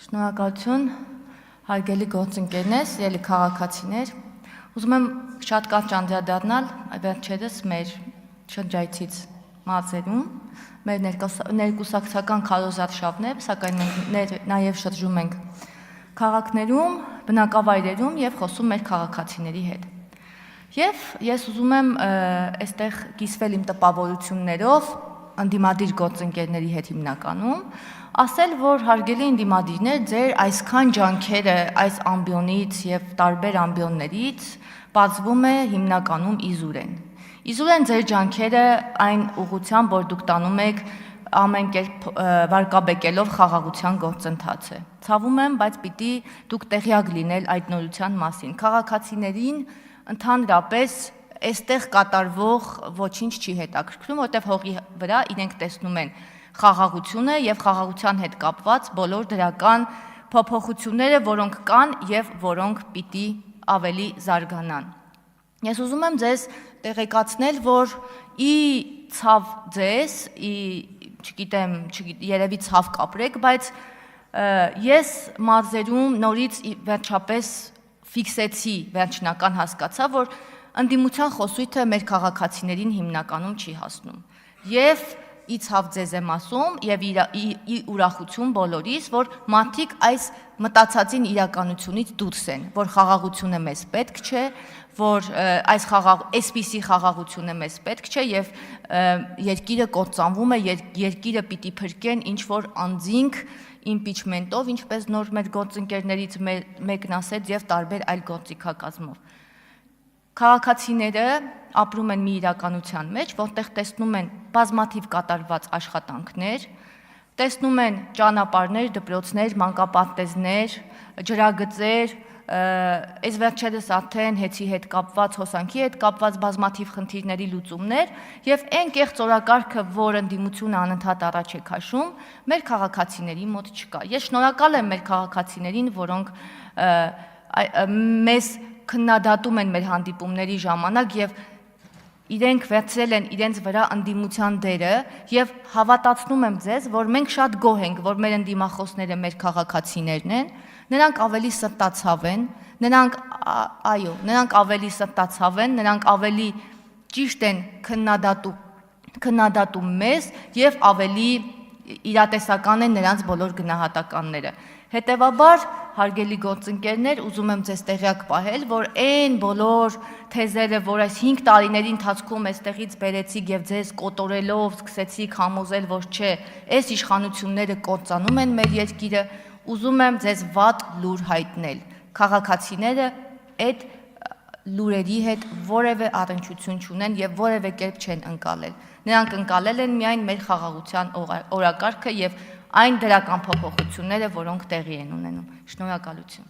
Շնորհակալություն, հարգելի գործընկերներ, սիրելի քաղաքացիներ։ Ուզում եմ շատ կարճ անդրադառնալ վերջերս մեր շրջայցից մարզերում, մեր ներկուսակցական քարոզարշավներ, սակայն մենք նաև շրջում ենք քաղաքներում, բնակավայրերում եւ խոսում մեր քաղաքացիների հետ։ Եվ ես ուզում եմ այստեղ կիսվել իմ տպավորություններով ընդդիմադիր գործընկերների հետ հիմնականում, ասել, որ հարգելի ընդդիմադիրներ, ձեր այսքան ջանքերը այս ամբիոնից եւ տարբեր ամբիոններից բացվում է հիմնականում իզուր են։ Իզուր են ձեր ջանքերը այն ուղղությամբ, որ դուք տանում եք ամեն կերպ վարկաբեկելով խաղաղության գործընթացը։ Ցավում եմ, բայց պիտի դուք տեղյակ լինել այդ նորության մասին։ Քաղաքացիներին ընդհանրապես այստեղ կատարվող ոչինչ չի հետաքրքրում, որտեղ հողի վրա իրենք տեսնում են խաղաղությունը եւ խաղաղության հետ կապված բոլոր դրական փոփոխությունները, որոնք կան եւ որոնք պիտի ավելի զարգանան։ Ես ուզում եմ ձեզ տեղեկացնել, որ ի ցավ ձեզ, չգիտեմ, երևի ցավ կապրեք, բայց ես մարզերում նորից վերջապես ֆիքսեցի, վերջնական հասկացա, որ ընդդիմության խոսույթը մեր քաղաքացիներին հիմնականում չի հասնում։ Եվ ի ցավ ձեզ եմ ասում եւ ի ուրախություն բոլորիս, որ մարդիկ այս մտածածին իրականությունից դուրս են, որ խաղաղությունը մեզ պետք չէ, որ այսպիսի խաղաղությունը մեզ պետք չէ եւ երկիրը կործանվում է, երկիրը պիտի փրկեն ինչ որ անձինք իմպիչմենտով, ինչպես նոր մեր գործընկերներից մեկն ասեց եւ տարբեր այլ գործիքակազմով։ Քաղաքացիները ապրում են մի իրականության մեջ, որտեղ տեսնում են բազմաթիվ կատարված աշխատանքներ, տեսնում են ճանապարհներ, դպրոցներ, մանկապարտեզներ, ջրագծեր, այս վերջերս արդեն հեծի հետ կապված, հոսանքի հետ կապված բազմաթիվ խնդիրների լուծումներ եւ այն կեղծ օրակարգը, որ ընդդիմությունը անընդհատ առաջ է քաշում, մեր քաղաքացիների մոտ չկա։ Ես շնորհակալ եմ մեր քաղաքացիներին, որոնք մեզ քննադատում են մեր հանդիպումների ժամանակ եւ իրենք վերցրել են իրենց վրա ընդդիմության դերը եւ հավատացնում եմ ձեզ, որ մենք շատ գոհ ենք, որ մեր ընդդիմախոսները մեր քաղաքացիներն են, նրանք ավելի սրտացավ են, նրանք ավելի սրտացավ են, նրանք ավելի ճիշտ են քննադատում մեզ եւ ավելի իրատեսական են նրանց բոլոր գնահատականները։ Հետևաբար, հարգելի գործընկերներ, ուզում եմ ձեզ տեղյակ պահել, որ այն բոլոր թեզերը, որ այս 5 տարիների ընթացքում այստեղից բերեցիք եւ ձեզ կոտորելով սկսեցիք համոզել, որ չէ, այս իշխանությունները կործանում են մեր երկիրը, ուզում եմ ձեզ վատ լուր հայտնել։ Քաղաքացիները այդ լուրերի հետ որևէ առնչություն չունեն եւ որևէ կերպ չեն ընկալել։ Նրանք ընկալել են միայն մեր խաղաղության օրակարգը եւ այն դրական փոփոխությունները, որոնք տեղի են ունենում։ Շնորհակալություն։